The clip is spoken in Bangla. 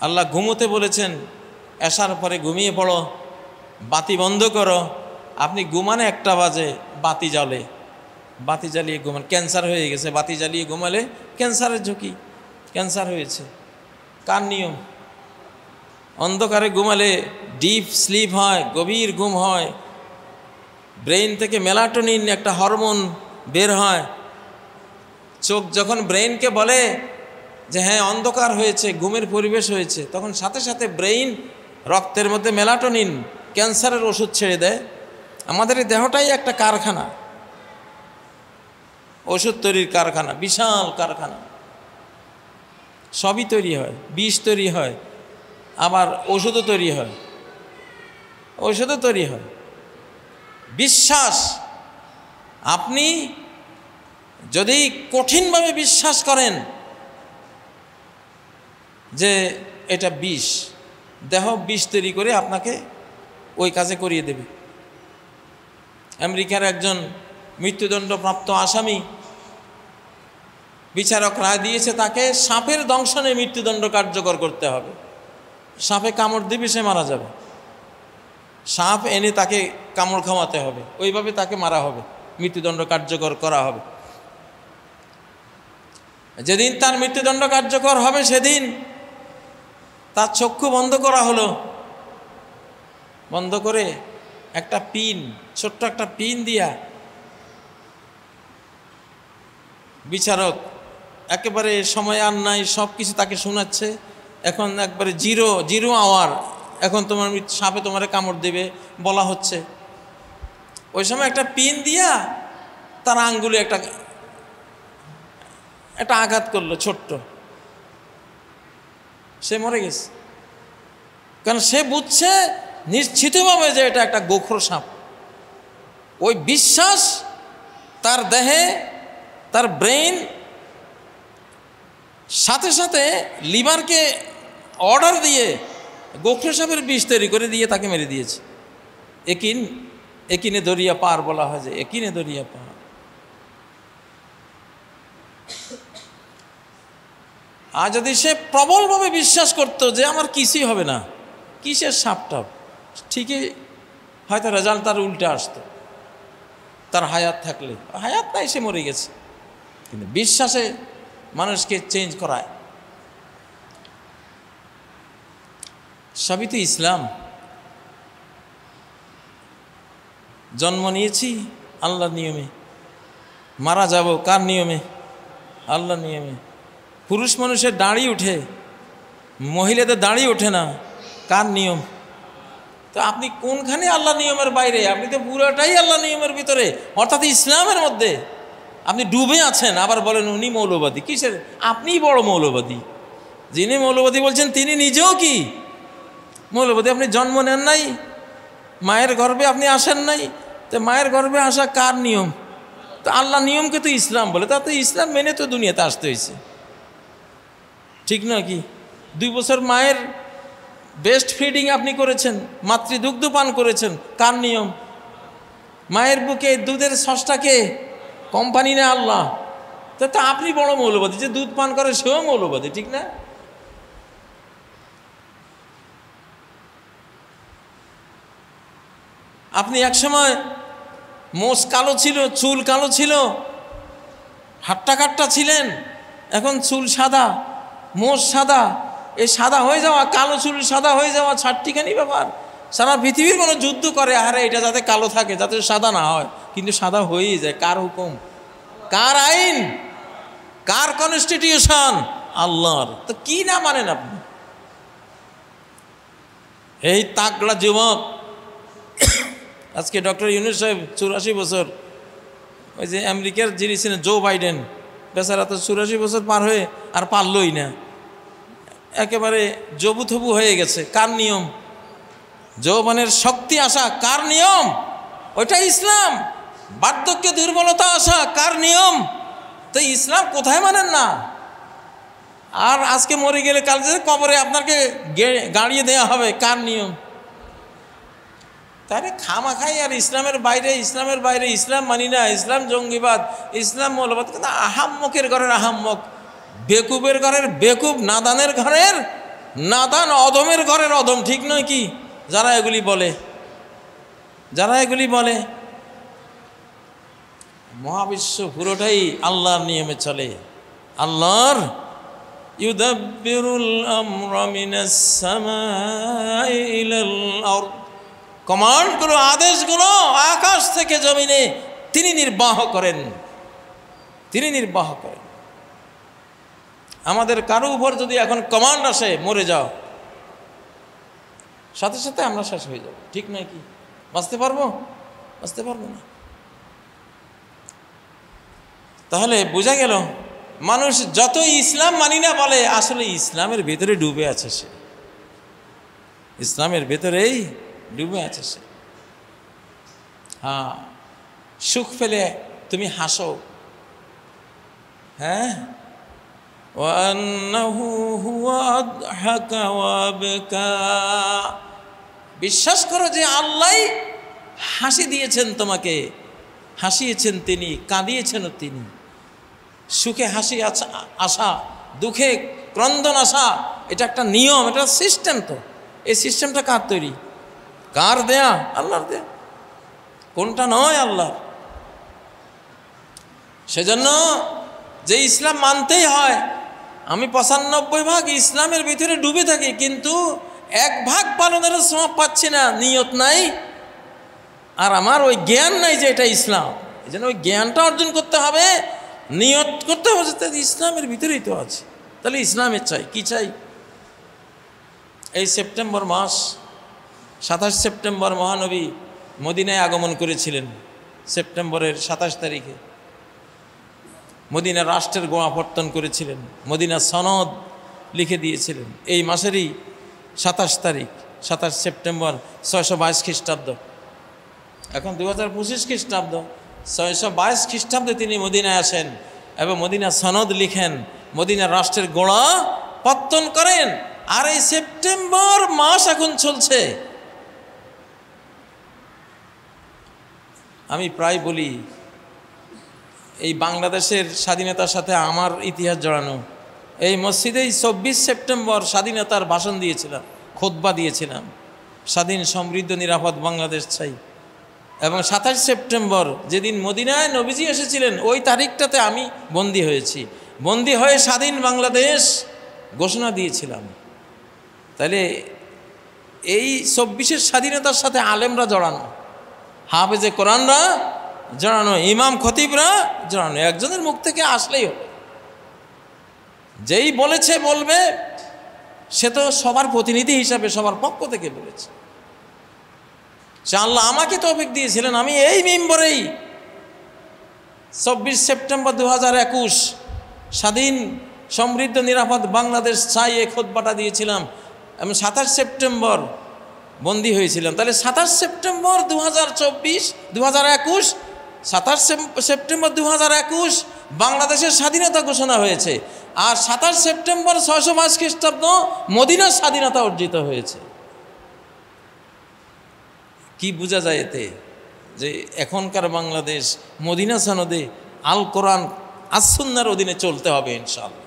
আল্লাহ ঘুমোতে বলেছেন, এশার পরে ঘুমিয়ে পড়ো, বাতি বন্ধ করো। আপনি ঘুমানে 1টা বাজে, বাতি জ্বলে, বাতি জ্বালিয়ে ঘুমান। ক্যান্সার হয়ে গেছে, বাতি জ্বালিয়ে ঘুমালে ক্যান্সারের ঝুঁকি, ক্যান্সার হয়েছে। কার নিয়ম? অন্ধকারে ঘুমালে ডিপ স্লিপ হয়, গভীর ঘুম হয়, ব্রেইন থেকে মেলাটোনিন একটা হরমোন বের হয়। চোখ যখন ব্রেইনকে বলে যে হ্যাঁ অন্ধকার হয়েছে, ঘুমের পরিবেশ হয়েছে, তখন সাথে সাথে ব্রেইন রক্তের মধ্যে মেলাটোনিন ক্যান্সারের ওষুধ ছেড়ে দেয়। আমাদের এই দেহটাই একটা কারখানা, ওষুধ তৈরির কারখানা, বিশাল কারখানা। সবই তৈরি হয়, বিষ তৈরি হয়, আবার ওষুধও তৈরি হয়, ঔষধও তৈরি হয়। বিশ্বাস, আপনি যদি কঠিনভাবে বিশ্বাস করেন যে এটা বিষ, দেহ বিষ তৈরি করে আপনাকে ওই কাজে করিয়ে দেবে। আমেরিকার একজন মৃত্যুদণ্ডপ্রাপ্ত আসামি, বিচারক রায় দিয়েছে তাকে সাপের দংশনে মৃত্যুদণ্ড কার্যকর করতে হবে। সাপে কামড় দিবে, সে মারা যাবে। সাপ এনে তাকে কামড় খাওয়াতে হবে, ওইভাবে তাকে মারা হবে, মৃত্যুদণ্ড কার্যকর করা হবে। যেদিন তার মৃত্যুদণ্ড কার্যকর হবে সেদিন তার চক্ষু বন্ধ করা হলো। বন্ধ করে একটা পিন, ছোট্ট একটা পিন দিয়া বিচারক একেবারে সময় আর নাই, সব কিছু তাকে শোনাচ্ছে। এখন একবারে জিরো আওয়ার, এখন তোমার সাপে তোমারে কামড় দেবে বলা হচ্ছে। ওই সময় একটা পিন দিয়া তার আঙ্গুলে একটা আঘাত করলো ছোট্ট, সে মরে গেছে। কারণ সে বুঝছে নিশ্চিতভাবে যে এটা একটা গোখর সাপ। ওই বিশ্বাস তার দেহে, তার ব্রেইন সাথে সাথে লিভারকে অর্ডার দিয়ে গোখর সাপের বিষ তৈরি করে দিয়ে তাকে মেরে দিয়েছে। একিনে দরিয়া পার বলা হয়, যে একিনে দরিয়া পার। আর যদি সে প্রবলভাবে বিশ্বাস করত যে আমার কিছুই হবে না, কিসের সাপটাপ, ঠিকই হয়তো রেজাল্ট তার উল্টে আসতো তার হায়াত থাকলে। হায়াত নাই, সে মরে গেছে। কিন্তু বিশ্বাসে মানুষকে চেঞ্জ করায়। সবই তো ইসলাম। জন্ম নিয়েছি আল্লাহর নিয়মে, মারা যাব কার নিয়মে? আল্লাহর নিয়মে। পুরুষ মানুষের দাড়ি উঠে, মহিলাদের দাড়ি ওঠে না, কার নিয়ম? তো আপনি কোনখানে আল্লাহ নিয়মের বাইরে? আপনি তো পুরোটাই আল্লাহ নিয়মের ভিতরে, অর্থাৎ ইসলামের মধ্যে আপনি ডুবে আছেন। আবার বলেন উনি মৌলবাদী। কিসের? আপনিই বড় মৌলবাদী। যিনি মৌলবাদী বলছেন তিনি নিজেও কি মৌলবাদী। আপনি জন্ম নেন নাই, মায়ের গর্ভে আপনি আসেন নাই, তো মায়ের গর্ভে আসা কার নিয়ম? তো আল্লাহ নিয়মকে তো ইসলাম বলে। তা তো ইসলাম মেনে তো দুনিয়াতে আসতে হয়েছে, ঠিক না কি? 2 বছর মায়ের বেস্ট ফিডিং আপনি করেছেন, মাতৃদুগ্ধ পান করেছেন, কার নিয়ম? মায়ের বুকে দুধের সষ্টাকে কোম্পানি না আল্লাহ। তো আপনি বড় মৌলবাদী, যে দুধ পান করে সেও মৌলবাদী, ঠিক না? আপনি একসময় মোষ কালো ছিল, চুল কালো ছিল, হাট্টা কাট্টা ছিলেন, এখন চুল সাদা, মোষ সাদা। এই সাদা হয়ে যাওয়া, কালো চুল সাদা হয়ে যাওয়া ছাড়টিখানি ব্যাপার। সারা পৃথিবীর কোনো যুদ্ধ করে, আরে এটা যাতে কালো থাকে, যাতে সাদা না হয়, কিন্তু সাদা হয়েই যায়। কার হুকুম? কার আইন? কার কনস্টিটিউশন? আল্লাহর। তো কি না মানেন আপনি? এই তাগড়া যুবক আজকে ডক্টর ইউনূস সাহেব 84 বছর, ওই যে আমেরিকার যিনি ছিলেন জো বাইডেন, বেচারা তো 84 বছর পার হয়ে আর পারলই না, একেবারে জবুথবু হয়ে গেছে। কার নিয়ম? যৌবনের শক্তি আসা কার নিয়ম? ওইটা ইসলাম। বার্ধক্যে দুর্বলতা আসা কার নিয়ম? তো ইসলাম কোথায় মানেন না? আর আজকে মরে গেলে কাল যে কবরে আপনাকে গাড়িয়ে দেওয়া হবে, কার নিয়ম? তাহলে খামাখাই আর ইসলামের বাইরে, ইসলামের বাইরে, ইসলাম মানি না, ইসলাম জঙ্গিবাদ, ইসলাম মৌলবাদ। কিন্তু আহাম্মকের ঘরের আহাম্মক, বেকুবের ঘরের বেকুব, নাদানের ঘরের নাদান অধমের ঘরের অধম, ঠিক নয় কি? যারা এগুলি বলে, যারা এগুলি বলে, মহাবিশ্ব পুরোটাই আল্লাহর নিয়মে চলে। আল্লাহর ইউদাব্বিরুল আমরা মিনাস সামাই ইলাল আরদ, কমান্ডগুলো, আদেশগুলো আকাশ থেকে জমিনে তিনি নির্বাহ করেন, তিনি নির্বাহ করেন। আমাদের কারো উপর যদি এখন কমান্ড আসে মরে যাও, সাথে সাথে আমরা শেষ হয়ে যাব, ঠিক নয় কি? বাঁচতে পারবো? বাঁচতে পারবো না। তাহলে বোঝা গেল মানুষ যতই ইসলাম মানি না বলে, আসলে ইসলামের ভেতরে ডুবে আছে সে, ইসলামের ভেতরেই ডুবে আছে সে। হ্যাঁ, সুখ পেলে তুমি হাসো, হ্যাঁ, বিশ্বাস করো যে আল্লাহ হাসি দিয়েছেন তোমাকে, হাসিয়েছেন তিনি, কাঁদিয়েছেন তিনি। সুখে হাসি আসা, দুঃখে ক্রন্দন আসা, এটা একটা নিয়ম, এটা সিস্টেম। তো এই সিস্টেমটা কার তৈরি? কার দেয়া? আল্লাহর দেয়া। কোনটা নয়? আল্লাহ। সেজন্য যে ইসলাম মানতেই হয়, আমি 95 ভাগ ইসলামের ভিতরে ডুবে থাকি, কিন্তু 1 ভাগ পালনের সময় পাচ্ছি না, নিয়ত নাই, আর আমার ওই জ্ঞান নাই যে এটা ইসলাম। এই জন্য ওই জ্ঞানটা অর্জন করতে হবে, নিয়ত করতে হবে যে ইসলামের ভিতরেই তো আছে। তাহলে ইসলামের চাই কি চাই? এই সেপ্টেম্বর মাস, 27 সেপ্টেম্বর মহানবী মদিনায় আগমন করেছিলেন। সেপ্টেম্বরের 27 তারিখে মদিনা রাষ্ট্রের গোড়াপত্তন করেছিলেন, মদিনা সনদ লিখে দিয়েছিলেন। এই মাসেরই 27 তারিখ, 27 সেপ্টেম্বর 622 খ্রিস্টাব্দ, এখন 2025 খ্রিস্টাব্দ। 622 খ্রিস্টাব্দে তিনি মদিনায় আসেন এবং মদিনা সনদ লিখেন, মদিনা রাষ্ট্রের গোড়া পত্তন করেন। আর এই সেপ্টেম্বর মাস এখন চলছে। আমি প্রায় বলি, এই বাংলাদেশের স্বাধীনতার সাথে আমার ইতিহাস জড়ানো। এই মসজিদেই 24 সেপ্টেম্বর স্বাধীনতার ভাষণ দিয়েছিলাম, খুতবা দিয়েছিলাম, স্বাধীন সমৃদ্ধ নিরাপদ বাংলাদেশ চাই। এবং 27 সেপ্টেম্বর যেদিন মদিনায় নবীজি এসেছিলেন, ওই তারিখটাতে আমি বন্দী হয়েছি, বন্দী হয়ে স্বাধীন বাংলাদেশ ঘোষণা দিয়েছিলাম। তাহলে এই 24-এর স্বাধীনতার সাথে আলেমরা জড়ানো, হাফেজে কোরআনরা জড়ানো, ইমাম খতিবরা জড়ানো। একজনের মুখ থেকে আসলেই হবে, যেই বলেছে বলবে, সে তো সবার প্রতিনিধি হিসাবে সবার পক্ষ থেকে বলেছে। সে আল্লাহ আমাকে তৌফিক দিয়েছিলেন, আমি এই মিম্বরেই 24 সেপ্টেম্বর 2021 স্বাধীন সমৃদ্ধ নিরাপদ বাংলাদেশ চাই এই খুতবাটা দিয়েছিলাম। আমি 27 সেপ্টেম্বর বন্দী হয়েছিলাম। তাহলে 27 সেপ্টেম্বর 2021 27 সেপ্টেম্বর 2021 বাংলাদেশের স্বাধীনতা ঘোষণা হয়েছে। আর 27 সেপ্টেম্বর 622 খ্রিস্টাব্দ মদিনার স্বাধীনতা অর্জিত হয়েছে। কি বোঝা যায় এতে? যে এখনকার বাংলাদেশ মদিনা সনদে আল কোরআন আস সুন্নাহর অধীনে চলতে হবে ইনশাআল্লাহ।